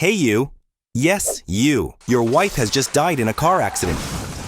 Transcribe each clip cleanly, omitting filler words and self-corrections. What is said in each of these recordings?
Hey you. Yes, you. Your wife has just died in a car accident.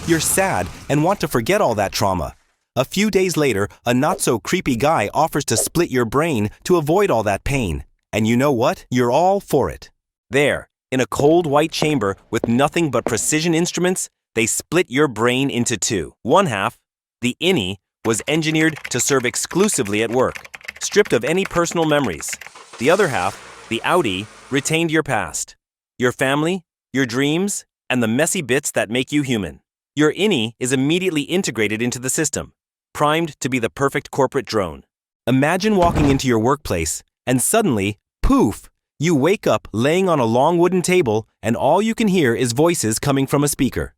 You're sad and want to forget all that trauma. A few days later, a not-so-creepy guy offers to split your brain to avoid all that pain. And you know what? You're all for it. There, in a cold white chamber with nothing but precision instruments, they split your brain into two. One half, the innie, was engineered to serve exclusively at work, stripped of any personal memories. The other half, the outie, retained your past, your family, your dreams, and the messy bits that make you human. Your innie is immediately integrated into the system, primed to be the perfect corporate drone. Imagine walking into your workplace, and suddenly, poof, you wake up laying on a long wooden table, and all you can hear is voices coming from a speaker.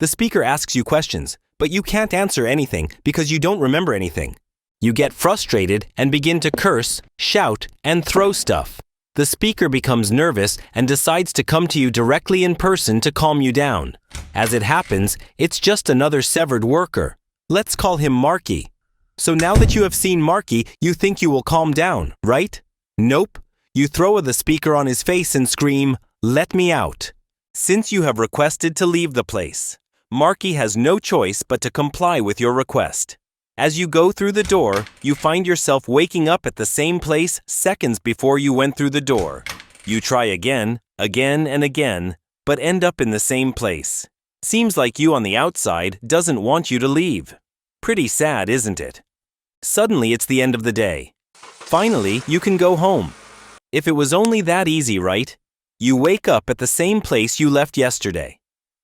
The speaker asks you questions, but you can't answer anything because you don't remember anything. You get frustrated and begin to curse, shout, and throw stuff. The speaker becomes nervous and decides to come to you directly in person to calm you down. As it happens, it's just another severed worker. Let's call him Marky. So now that you have seen Marky, you think you will calm down, right? Nope. You throw the speaker on his face and scream, "Let me out." Since you have requested to leave the place, Marky has no choice but to comply with your request. As you go through the door, you find yourself waking up at the same place seconds before you went through the door. You try again, and again, but end up in the same place. Seems like you on the outside doesn't want you to leave. Pretty sad, isn't it? Suddenly it's the end of the day. Finally, you can go home. If it was only that easy, right? You wake up at the same place you left yesterday.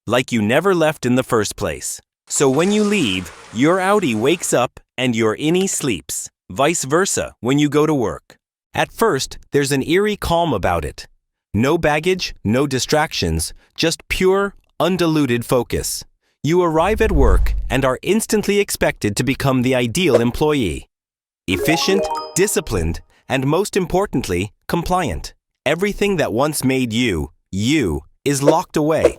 Like you never left in the first place. So when you leave, your outie wakes up and your innie sleeps. Vice versa when you go to work. At first, there's an eerie calm about it. No baggage, no distractions, just pure, undiluted focus. You arrive at work and are instantly expected to become the ideal employee. Efficient, disciplined, and most importantly, compliant. Everything that once made you, is locked away,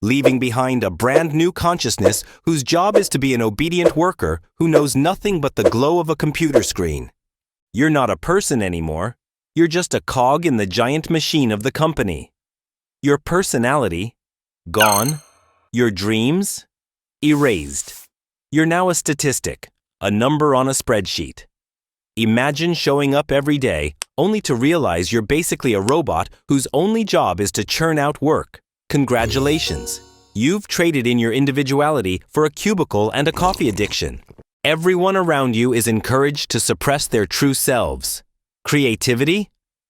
leaving behind a brand new consciousness whose job is to be an obedient worker who knows nothing but the glow of a computer screen. You're not a person anymore. You're just a cog in the giant machine of the company. Your personality, gone. Your dreams, erased. You're now a statistic, a number on a spreadsheet. Imagine showing up every day only to realize you're basically a robot whose only job is to churn out work. Congratulations. You've traded in your individuality for a cubicle and a coffee addiction. Everyone around you is encouraged to suppress their true selves. Creativity?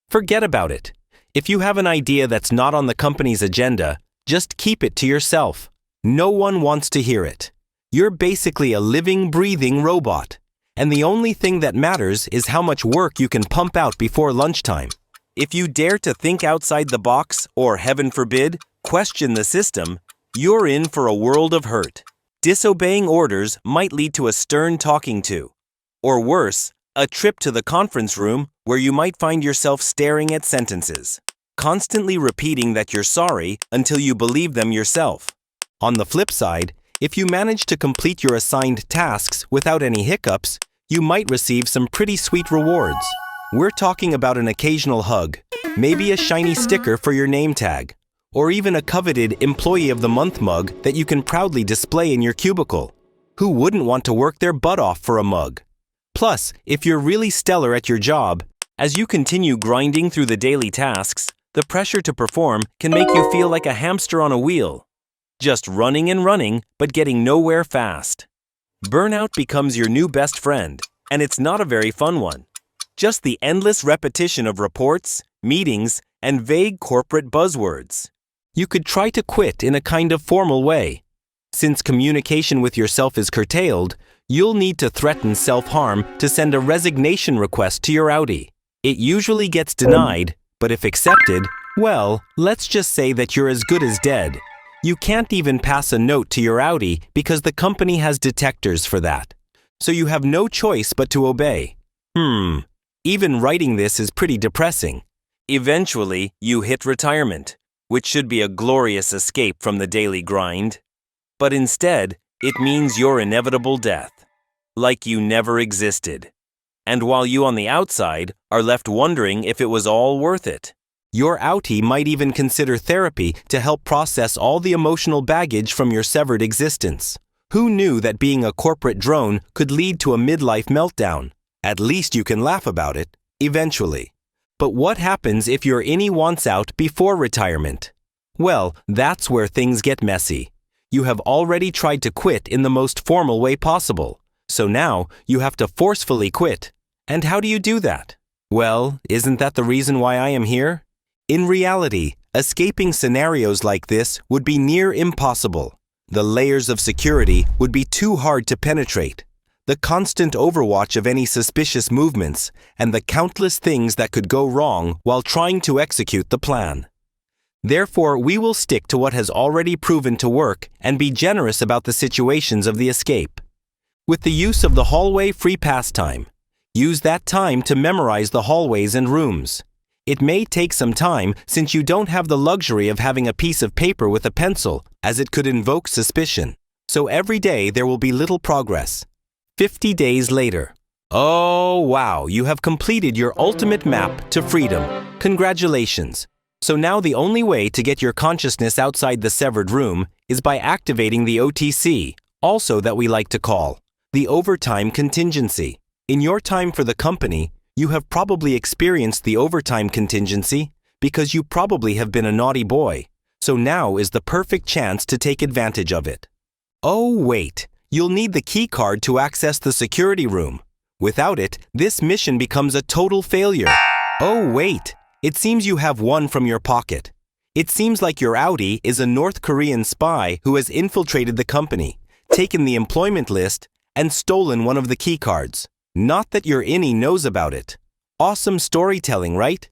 Forget about it. If you have an idea that's not on the company's agenda, just keep it to yourself. No one wants to hear it. You're basically a living, breathing robot. And the only thing that matters is how much work you can pump out before lunchtime. If you dare to think outside the box, or heaven forbid, question the system, you're in for a world of hurt. Disobeying orders might lead to a stern talking to. Or worse, a trip to the conference room where you might find yourself staring at sentences, constantly repeating that you're sorry until you believe them yourself. On the flip side, if you manage to complete your assigned tasks without any hiccups, you might receive some pretty sweet rewards. We're talking about an occasional hug, maybe a shiny sticker for your name tag, or even a coveted Employee of the Month mug that you can proudly display in your cubicle. Who wouldn't want to work their butt off for a mug? Plus, if you're really stellar at your job, as you continue grinding through the daily tasks, the pressure to perform can make you feel like a hamster on a wheel. Just running and running, but getting nowhere fast. Burnout becomes your new best friend, and it's not a very fun one. Just the endless repetition of reports, meetings, and vague corporate buzzwords. You could try to quit in a kind of formal way. Since communication with yourself is curtailed, you'll need to threaten self-harm to send a resignation request to your outie. It usually gets denied, but if accepted, well, let's just say that you're as good as dead. You can't even pass a note to your outie because the company has detectors for that. So you have no choice but to obey. Even writing this is pretty depressing. Eventually, you hit retirement, which should be a glorious escape from the daily grind. But instead, it means your inevitable death, like you never existed. And while you on the outside are left wondering if it was all worth it. Your outie might even consider therapy to help process all the emotional baggage from your severed existence. Who knew that being a corporate drone could lead to a midlife meltdown? At least you can laugh about it, eventually. But what happens if your innie wants out before retirement? Well, that's where things get messy. You have already tried to quit in the most formal way possible, so now you have to forcefully quit. And how do you do that? Well, isn't that the reason why I am here? In reality, escaping scenarios like this would be near impossible. The layers of security would be too hard to penetrate. The constant overwatch of any suspicious movements, and the countless things that could go wrong while trying to execute the plan. Therefore, we will stick to what has already proven to work and be generous about the situations of the escape. With the use of the hallway free pass time, use that time to memorize the hallways and rooms. It may take some time since you don't have the luxury of having a piece of paper with a pencil, as it could invoke suspicion. So every day there will be little progress. 50 days later. Oh, wow, you have completed your ultimate map to freedom. Congratulations. So now the only way to get your consciousness outside the severed room is by activating the OTC, also that we like to call the overtime contingency. In your time for the company, you have probably experienced the overtime contingency because you probably have been a naughty boy, so now is the perfect chance to take advantage of it. Oh wait, you'll need the key card to access the security room. Without it, this mission becomes a total failure. Oh wait, it seems you have one from your pocket. It seems like your outie is a North Korean spy who has infiltrated the company, taken the employment list, and stolen one of the key cards. Not that your innie knows about it. Awesome storytelling, right?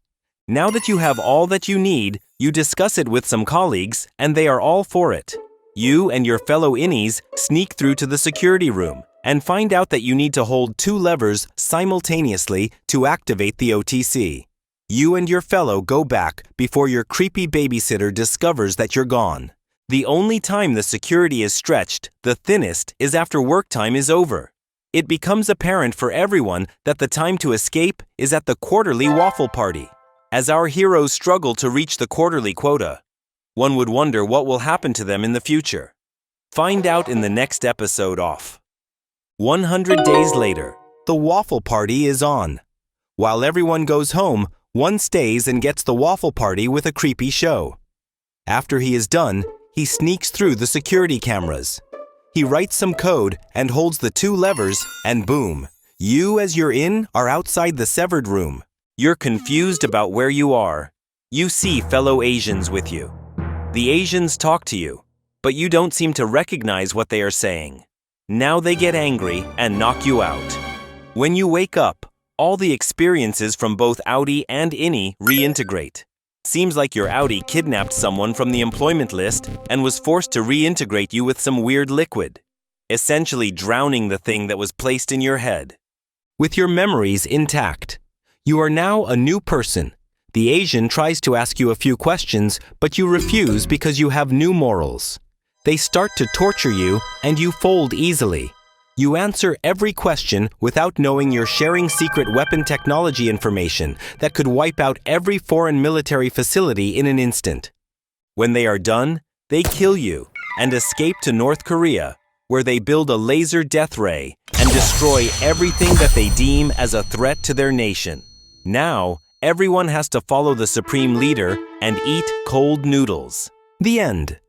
Now that you have all that you need, you discuss it with some colleagues, and they are all for it. You and your fellow innies sneak through to the security room and find out that you need to hold 2 levers simultaneously to activate the OTC. You and your fellow go back before your creepy babysitter discovers that you're gone. The only time the security is stretched, the thinnest, is after work time is over. It becomes apparent for everyone that the time to escape is at the quarterly waffle party. As our heroes struggle to reach the quarterly quota, one would wonder what will happen to them in the future. Find out in the next episode of 100 Days Later. The waffle party is on. While everyone goes home, one stays and gets the waffle party with a creepy show. After he is done, he sneaks through the security cameras. He writes some code and holds the 2 levers, and boom, you as you're in are outside the severed room. You're confused about where you are. You see fellow Asians with you. The Asians talk to you, but you don't seem to recognize what they are saying. Now they get angry and knock you out. When you wake up, all the experiences from both outie and innie reintegrate. Seems like your outie kidnapped someone from the employment list and was forced to reintegrate you with some weird liquid, essentially drowning the thing that was placed in your head. With your memories intact, you are now a new person. The Asian tries to ask you a few questions, but you refuse because you have new morals. They start to torture you, and you fold easily. You answer every question without knowing you're sharing secret weapon technology information that could wipe out every foreign military facility in an instant. When they are done, they kill you and escape to North Korea, where they build a laser death ray and destroy everything that they deem as a threat to their nation. Now, everyone has to follow the supreme leader and eat cold noodles. The end.